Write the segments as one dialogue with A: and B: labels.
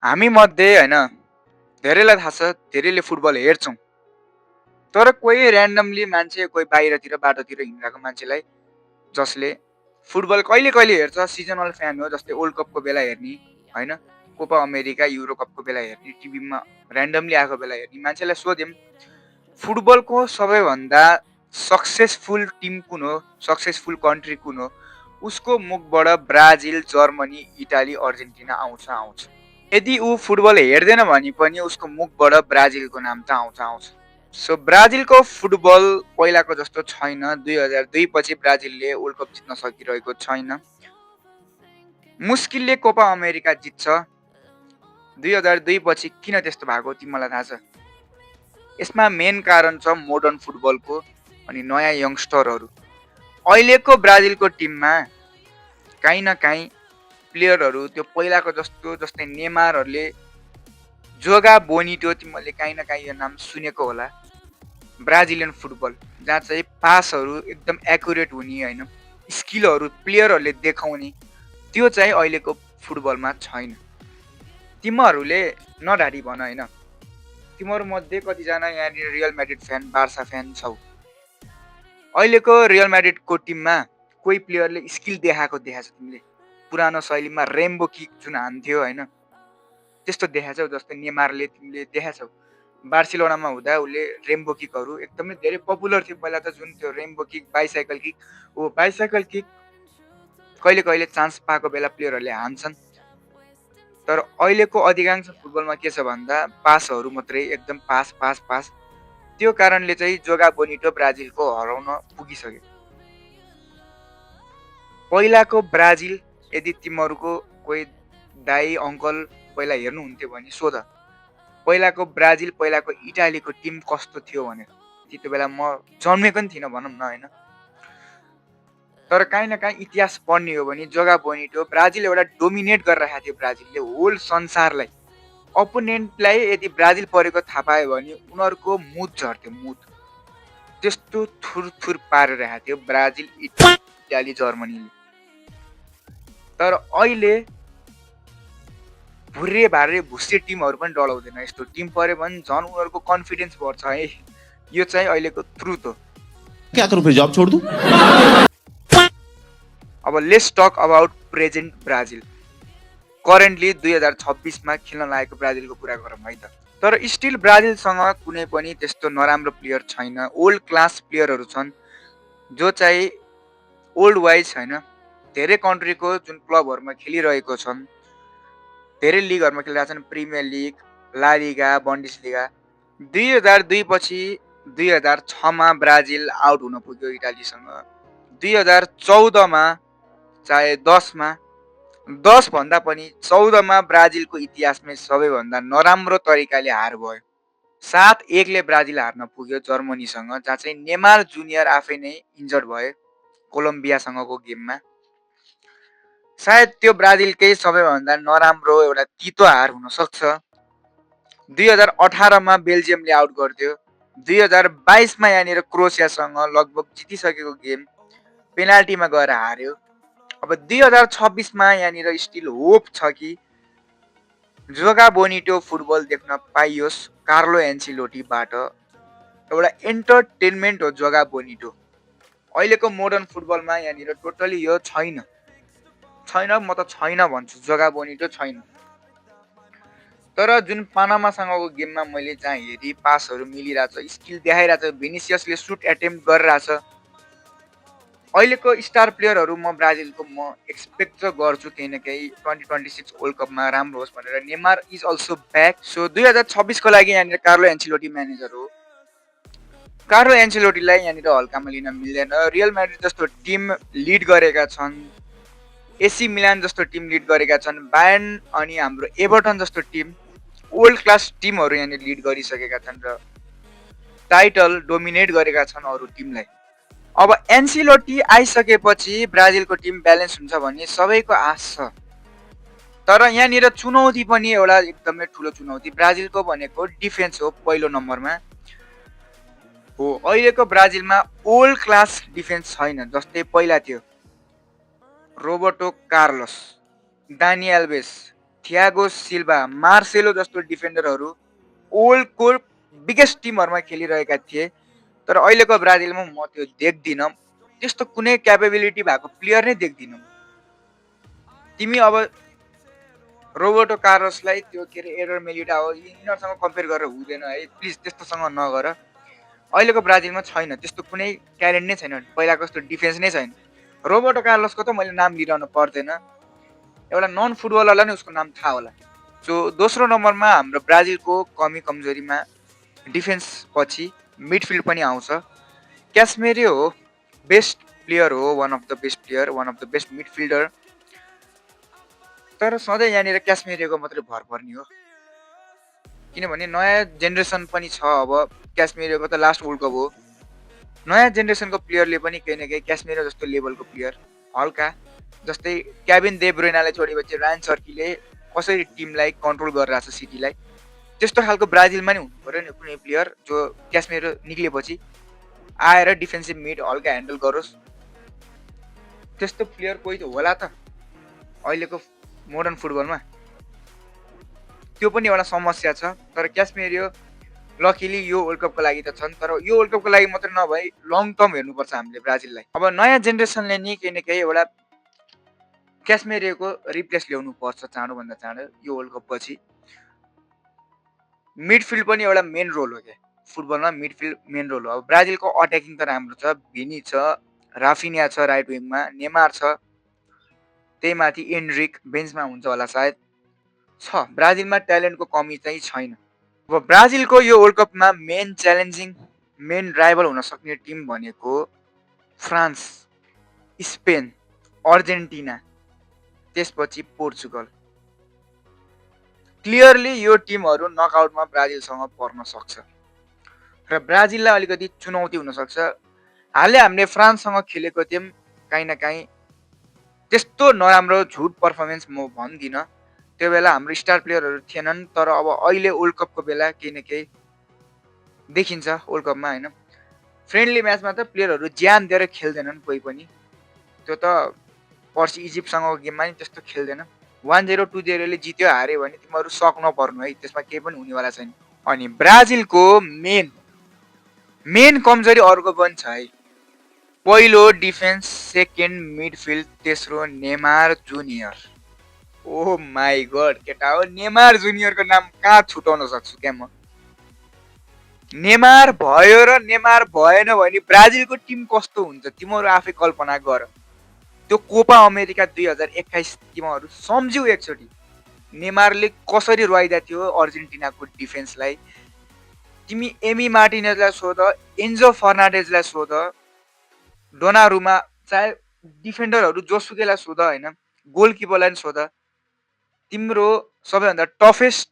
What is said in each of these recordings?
A: हामी मध्ये होइन धेरैलाई थाहा छ, धेरैले फुटबल हेर्छौँ। तर कोही ऱ्यान्डमली मान्छे, कोही बाहिरतिर बाटोतिर हिँडिरहेको मान्छेलाई जसले फुटबल कहिले कहिले हेर्छ, सिजनल फ्यान हो, जस्तै वर्ल्ड कपको बेला हेर्ने होइन, कोपा अमेरिका युरो कपको बेला हेर्ने, टिभीमा ऱ्यान्डमली आएको बेला हेर्ने मान्छेलाई सोध्यौँ फुटबलको सबैभन्दा सक्सेसफुल टिम कुन हो, सक्सेसफुल कन्ट्री कुन हो, उसको मुखबाट ब्राजिल, जर्मनी, इटाली, अर्जेन्टिना आउँछ। यदि ऊ फुटबल हेर्दैन भने पनि उसको मुखबाट ब्राजिलको नाम त आउँछ। सो ब्राजिलको फुटबल पहिलाको जस्तो छैन। 2002 पछि ब्राजिलले वर्ल्ड कप जित्न सकिरहेको छैन। मुस्किलले कोपा अमेरिका जित्छ। 2002 पछि किन त्यस्तो भएको तिमीलाई थाहा छ? यसमा मेन कारण छ मोडर्न फुटबलको अनि नयाँ यङ्स्टरहरू। अहिलेको ब्राजिलको टिममा काहीँ न काहीँ प्लेयरहरू त्यो पहिलाको जस्तो, जस्तै नेमारहरूले, जोगा बोनिटो, तिमीहरूले काहीँ न काहीँ यो नाम सुनेको होला। ब्राजिलियन फुटबल जहाँ चाहिँ पासहरू एकदम एकुरेट हुने होइन, स्किलहरू प्लेयरहरूले देखाउने, त्यो चाहिँ अहिलेको फुटबलमा छैन। तिमीहरूले नढाडी भन होइन, तिमीहरू मध्ये कतिजना यहाँनिर real Madrid fan, Barca fan छौ? अहिलेको रियल म्याड्रिडको टिममा कोही प्लेयरले स्किल देखाएको देखाएको छ तिमीले? पुरानो शैलीमा रेम्बो किक जुन हान्थ्यो होइन, त्यस्तो देखाछौ? जस्तै नेमारले तिमीले देखाछौ? बार्सिलोनामा हुँदा उसले रेम्बो किकहरू एकदमै धेरै पपुलर थियो पहिला त, जुन त्यो rainbow kick, bicycle kick. Bicycle kick कहिले कहिले चान्स पाएको बेला प्लेयरहरूले हान्छन्। तर अहिलेको अधिकांश फुटबलमा के छ भन्दा पासहरू मात्रै, एकदम पास। त्यो कारणले चाहिँ जोगा बोनिटो ब्राजिलको हराउन पुगिसक्यो। पहिलाको ब्राजिल, यदि तिमीहरूको कोही दाई अङ्कल पहिला हेर्नुहुन्थ्यो भने सोध, पहिलाको ब्राजिल, पहिलाको इटालीको टिम कस्तो थियो भनेर। त्यति बेला म जन्मेको नि थिइनँ भनौँ न होइन। तर काहीँ न काहीँ इतिहास पढ्ने हो भने जोगा बोनिटो, ब्राजिल एउटा डोमिनेट गरिरहेको थियो ब्राजिलले होल संसारलाई। अपोनेन्टलाई यदि ब्राजिल परेको थाहा पायो भने उनीहरूको मुड झर्थ्यो, मुड त्यस्तो थुर पारिरहेको थियो ब्राजिल, इटाली, जर्मनीले। तर अहिले भुर्रे भार्रे भुस्से टिमहरू पनि डराउँदैन। यस्तो टिम पऱ्यो भने झन् उनीहरूको कन्फिडेन्स बढ्छ है। यो चाहिँ अहिलेको ट्रुथ हो।
B: क्या करूं फिर, जॉब छोड़ दूं?
A: अब let's talk about present Brazil. Currently 2026मा खेल्न लागेको ब्राजिलको कुरा गरौँ है त। तर स्टिल ब्राजिलसँग कुनै पनि त्यस्तो नराम्रो प्लेयर छैन। ओल्ड क्लास प्लेयरहरू छन् जो चाहिँ ओल्ड वाइज होइन, धेरै कन्ट्रीको जुन क्लबहरूमा खेलिरहेको छन्, धेरै लिगहरूमा खेलिरहेको छन्, प्रिमियर लिग, ला लिगा, बन्डिसलिगा। 2002 पछि 2006मा ब्राजिल आउट हुन पुग्यो इटालीसँग। 2014मा चाहे 10 भन्दा पनि 14मा ब्राजिलको इतिहासमै सबैभन्दा नराम्रो तरिकाले हार भयो। 7-1ले ब्राजिल हार्न पुग्यो जर्मनीसँग, जहाँ चाहिँ नेमार जुनियर आफै नै इन्जर्ड भयो कोलम्बियासँगको गेममा। सायद त्यो ब्राजिलकै सबैभन्दा नराम्रो एउटा तितो हार हुन सक्छ। 2018मा बेल्जियमले आउट गर्थ्यो। 2022मा यहाँनिर क्रोएसियासँग लगभग जितिसकेको गेम पेनाल्टीमा गएर हार्यो। अब 2026मा यहाँनिर स्टिल होप छ कि जोगा बोनिटो फुटबल देख्न पाइयोस् कार्लो एन्चेलोटीबाट। एउटा एन्टरटेनमेन्ट हो जोगा बोनिटो। अहिलेको मोडर्न फुटबलमा यहाँनिर टोटली यो छैन, म त छैन भन्छु, जोगा बोनिटो छैन। तर जुन पानामासँगको गेममा मैले जहाँ हेरेँ पासहरू मिलिरहेछ, स्किल देखाइरहेछ, भिनिसियसले सुट एटेम्प्ट गरिरहेछ। अहिलेको स्टार प्लेयरहरू म ब्राजिलको म एक्सपेक्ट चाहिँ गर्छु केही न केही 2026 वर्ल्ड कपमा राम्रो होस् भनेर। Neymar is also back. So 2026को लागि यहाँनिर कार्लो एन्चेलोटी म्यानेजर हो। कार्लो एन्चेलोटीलाई यहाँनिर हल्कामा लिन मिल्दैन। रियल म्याड्रिड जस्तो टिम लिड गरेका छन्, एसी मिलान जस्तो टिम लिड गरेका छन्, बायर्न अनि हाम्रो एभर्टन जस्तो टिम, वर्ल्ड क्लास टिमहरू यहाँनिर लिड गरिसकेका छन् र टाइटल डोमिनेट गरेका छन् अरू टिमलाई। अब एन्चेलोटी आइसकेपछि ब्राजिलको टिम ब्यालेन्स हुन्छ भन्ने सबैको आश छ। तर यहाँनिर चुनौती पनि एउटा एकदमै ठुलो चुनौती ब्राजिलको भनेको डिफेन्स हो पहिलो नम्बरमा हो। अहिलेको ब्राजिलमा ओल्ड क्लास डिफेन्स छैन जस्तै पहिला थियो। रोबर्टो कार्लोस, दानी एल्भेस, थियागो सिल्भा, मार्सेलो जस्तो डिफेन्डरहरू ओल्डको बिगेस्ट टिमहरूमा खेलिरहेका थिए। तर अहिलेको ब्राजिलमा म त्यो देख्दिनँ। त्यस्तो कुनै क्यापेबिलिटी भएको प्लेयर नै देख्दिनँ। तिमी अब रोबर्टो कार्लोसलाई त्यो के अरे एडर मिलिटाओ यिनीहरूसँग कम्पेयर गरेर हुँदैन है, प्लिज त्यस्तोसँग नगर। अहिलेको ब्राजिलमा छैन त्यस्तो कुनै ट्यालेन्ट नै छैन, पहिलाको जस्तो डिफेन्स नै छैन। रोबर्टो कार्लोसको त मैले नाम लिइरहनु पर्दैन, एउटा नन फुटबलरलाई नै उसको नाम थाहा होला। सो दोस्रो नम्बरमा हाम्रो ब्राजिलको कमी कमजोरीमा डिफेन्स पछि मिडफिल्ड पनि आउँछ। क्यासमेरो हो बेस्ट प्लेयर हो, one of the best player, one of the best midfielder. तर सधैँ यहाँनिर क्यासमेरोको मात्रै भर पर्ने हो, किनभने नयाँ जेनेरेसन पनि छ। अब क्यासमेरोको त लास्ट वर्ल्ड कप हो, नयाँ जेनेरेसनको प्लेयरले पनि केही न केही क्यासमेरो जस्तो लेभलको प्लेयर हल्का, जस्तै क्याबिन दे ब्रुइनालाई छोडेपछि रायन सर्कीले कसरी टिमलाई कन्ट्रोल गरिरहेको छ सिटीलाई, त्यस्तो खालको ब्राजिलमा नि हुनु पऱ्यो नि कुनै प्लेयर जो क्यासमेरो निक्लिएपछि आएर डिफेन्सिभ मिड हल्का ह्यान्डल गरोस्। त्यस्तो प्लेयर कोही त होला त अहिलेको मोडर्न फुटबलमा, त्यो पनि एउटा समस्या छ। तर क्यासमेरो लकिली यो वर्ल्ड कपको लागि त छन्, तर यो वर्ल्ड कपको लागि मात्रै नभई लङ टर्म हेर्नुपर्छ हामीले ब्राजिललाई। अब नयाँ जेनेरेसनले नि केही न केही एउटा क्यासमेरोको रिप्लेस ल्याउनु पर्छ चाँडोभन्दा चाँडो यो वर्ल्ड कप पछि। मिडफिल्ड पनि एउटा मेन रोल हो क्या फुटबलमा, मिडफिल्ड मेन रोल हो। अब ब्राजिलको अट्याकिङ त राम्रो छ, भिनी छ, राफिनिया छ राइट विङमा, नेमार छ, त्यही माथि एन्ड्रिक बेन्चमा हुन्छ होला सायद, छ। ब्राजिलमा ट्यालेन्टको कमी चाहिँ छैन। अब ब्राजिलको यो वर्ल्ड कपमा मेन च्यालेन्जिङ मेन राइभल हुन सक्ने टिम भनेको फ्रान्स, स्पेन, अर्जेन्टिना, त्यसपछि पोर्चुगल। क्लियरली यो टिमहरू नकआउटमा ब्राजिलसँग पर्न सक्छ र ब्राजिललाई अलिकति चुनौती हुनसक्छ। हालै हामीले फ्रान्ससँग खेलेको थियौँ, काहीँ न काहीँ त्यस्तो नराम्रो झुट पर्फर्मेन्स म भन्दिनँ, त्यो बेला हाम्रो स्टार प्लेयरहरू थिएनन्। तर अब अहिले वर्ल्ड कपको बेला केही न केही देखिन्छ वर्ल्ड कपमा होइन। फ्रेन्डली म्याचमा त प्लेयरहरू ज्यान दिएर खेल्दैनन् कोही पनि, त्यो त पर्सि इजिप्टसँगको गेममा नि त्यस्तो खेल्दैन। 1-0 2-0ले जित्यो हार्यो भने तिमीहरू सक नपर्नु है, त्यसमा केही पनि हुनेवाला छैन। अनि ब्राजिलको मेन कमजोरी अर्को पनि छ है, पहिलो डिफेन्स, सेकेन्ड मिडफिल्ड, तेस्रो Neymar junior. Oh my god केटा हो, नेमार जुनियरको नाम कहाँ छुटाउन सक्छु क्या म। नेमार भयो र नेमार भएन भने ब्राजिलको टिम कस्तो हुन्छ तिमीहरू आफै कल्पना गर। त्यो कोपा अमेरिका 2021 तिमीहरू सम्झ्यौ एकचोटि, नेमारले कसरी रुवाइदा थियो अर्जेन्टिनाको डिफेन्सलाई। तिमी एमी मार्टिनेजलाई सोध, एन्जो फर्नान्डेजलाई सोध, डोनारुमा, चाहे डिफेन्डरहरू जोसुकैलाई सोध होइन, गोलकिपरलाई पनि सोध, तिम्रो सबैभन्दा टफेस्ट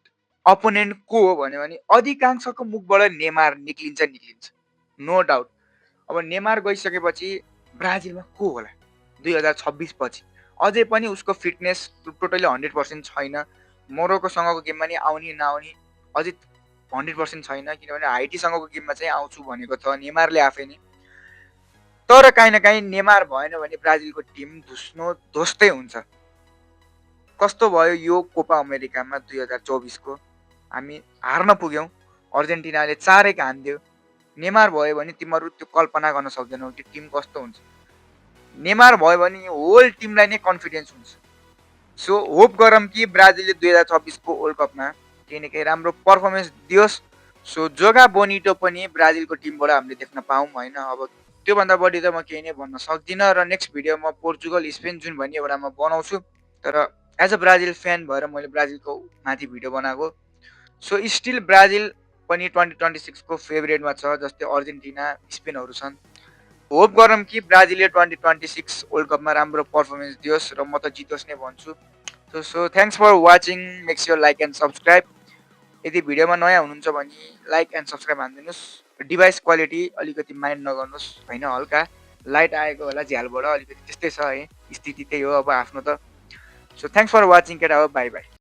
A: अपोनेन्ट को हो भन्यो भने अधिकांशको मुखबाट नेमार निक्लिन्छ, नो डाउट। अब नेमार गइसकेपछि ब्राजिलमा को होला 2026 पछि? अझै पनि उसको फिटनेस टोटली 100% छैन। मोरोकोसँगको गेममा नि आउने नआउने अझै 100% छैन, किनभने हाइटीसँगको गेममा चाहिँ आउँछु भनेको छ नेमारले आफै नै। तर काहीँ न काहीँ नेमार भएन भने ब्राजिलको टिम ध्वस्तै हुन्छ। कस्तो भयो यो कोपा अमेरिकामा 2024 को, हामी हार्न पुग्यौँ, अर्जेन्टिनाले 4-1 हान्दियो। नेमार भयो भने तिमीहरू त्यो कल्पना गर्न सक्दैनौ कि टिम कस्तो हुन्छ। नेमार भयो भने होल टिमलाई नै कन्फिडेन्स हुन्छ। सो होप गरौँ कि ब्राजिलले 2026 को वर्ल्ड कपमा केही न केही राम्रो पर्फर्मेन्स दियोस्। सो जोगा बोनिटो पनि ब्राजिलको टिमबाट हामीले देख्न पाऊँ होइन। अब त्योभन्दा बढी त म केही नै भन्न सक्दिनँ र नेक्स्ट भिडियो म पोर्चुगल स्पेन जुन भन्ने एउटा म बनाउँछु। तर एज अ ब्राजिल फ्यान भएर मैले ब्राजिलको माथि भिडियो बनाएको। सो स्टिल ब्राजिल पनि 2026 को फेभरेटमा छ, जस्तै अर्जेन्टिना, स्पेनहरू छन्। होप गरौँ कि ब्राजिलले 2026 वर्ल्ड कपमा राम्रो पर्फर्मेन्स दियोस् र म त जितोस् नै भन्छु। So thanks for watching, make sure like and subscribe. यदि भिडियोमा नयाँ हुनुहुन्छ भने लाइक एन्ड सब्सक्राइब हानिदिनुहोस्। डिभाइस क्वालिटी अलिकति माइन्ड नगर्नुहोस् होइन, हल्का लाइट आएको होला झ्यालबाट, अलिकति त्यस्तै छ है, स्थिति त्यही हो अब आफ्नो त। सो थ्याङ्क्स फर वाचिङ केटा हो, बाई बाई।